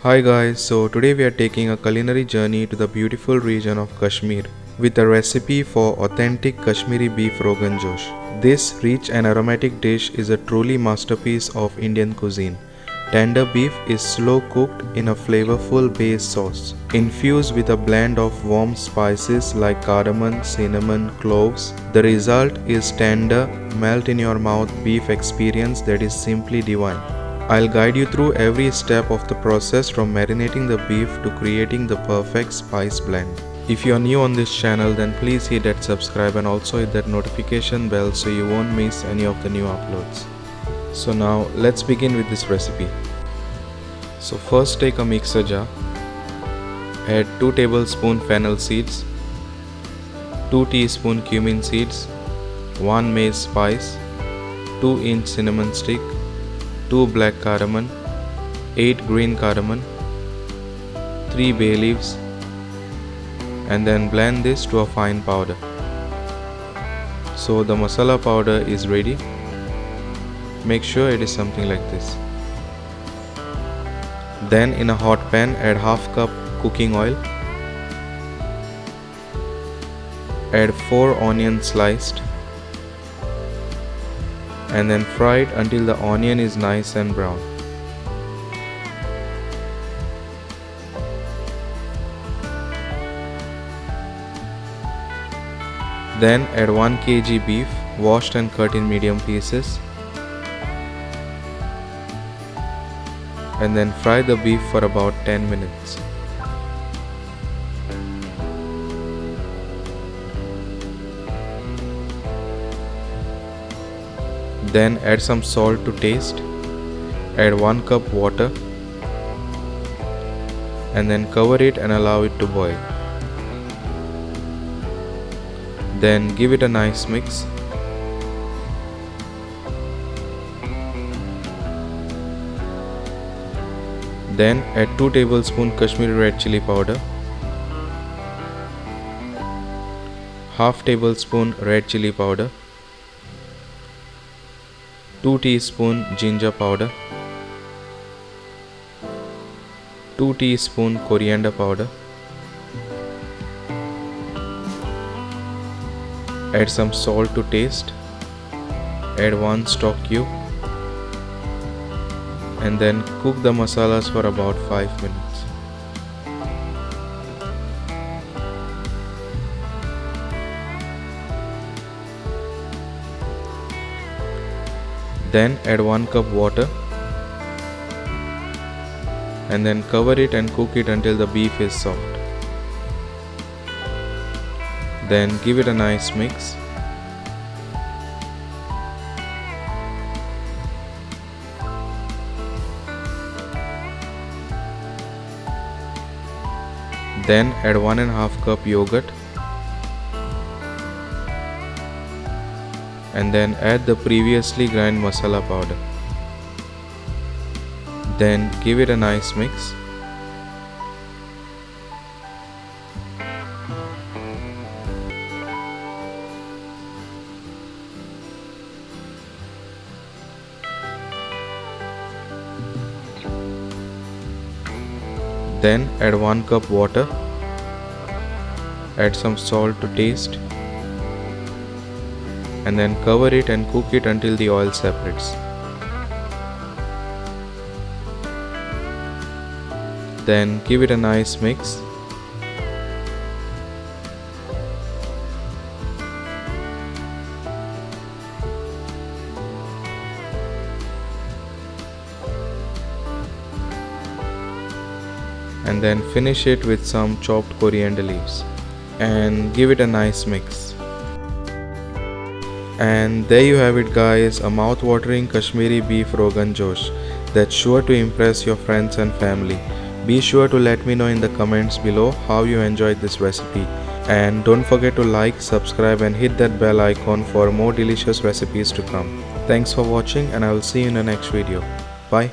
Hi guys, so today we are taking a culinary journey to the beautiful region of Kashmir with a recipe for authentic Kashmiri beef Rogan Josh. This rich and aromatic dish is a truly masterpiece of Indian cuisine. Tender beef is slow cooked in a flavorful base sauce, infused with a blend of warm spices like cardamom, cinnamon, cloves. The result is tender, melt in your mouth beef experience that is simply divine. I'll guide you through every step of the process from marinating the beef to creating the perfect spice blend. If you are new on this channel, then please hit that subscribe and also hit that notification bell so you won't miss any of the new uploads. So now let's begin with this recipe. So first take a mixer jar, add 2 tablespoon fennel seeds, 2 teaspoon cumin seeds, 1 maize spice, 2-inch cinnamon stick, 2 black cardamom, 8 green cardamom, 3 bay leaves, and then blend this to a fine powder. So the masala powder is ready. Make sure it is something like this. Then in a hot pan add half cup cooking oil. Add 4 onions sliced and then fry it until the onion is nice and brown. Then add 1 kg beef washed and cut in medium pieces. And then fry the beef for about 10 minutes. Then add some salt to taste. Add 1 cup water and then cover it and allow it to boil. Then give it a nice mix. Then add 2 tablespoon Kashmiri red chili powder, half tablespoon red chili powder, 2 teaspoon ginger powder, 2 teaspoon coriander powder. Add some salt to taste. Add 1 stock cube. And then cook the masalas for about 5 minutes. Then add 1 cup water and then cover it and cook it until the beef is soft. Then give it a nice mix. Then add 1.5 cup yogurt and then add the previously grind masala powder. Then give it a nice mix. Then add 1 cup water, add some salt to taste and then cover it and cook it until the oil separates. Then give it a nice mix. And then finish it with some chopped coriander leaves and give it a nice mix. And there you have it guys, a mouth-watering Kashmiri beef Rogan Josh that's sure to impress your friends and family. Be sure to let me know in the comments below how you enjoyed this recipe, and don't forget to like, subscribe and hit that bell icon for more delicious recipes to come. Thanks for watching and I will see you in the next video. Bye.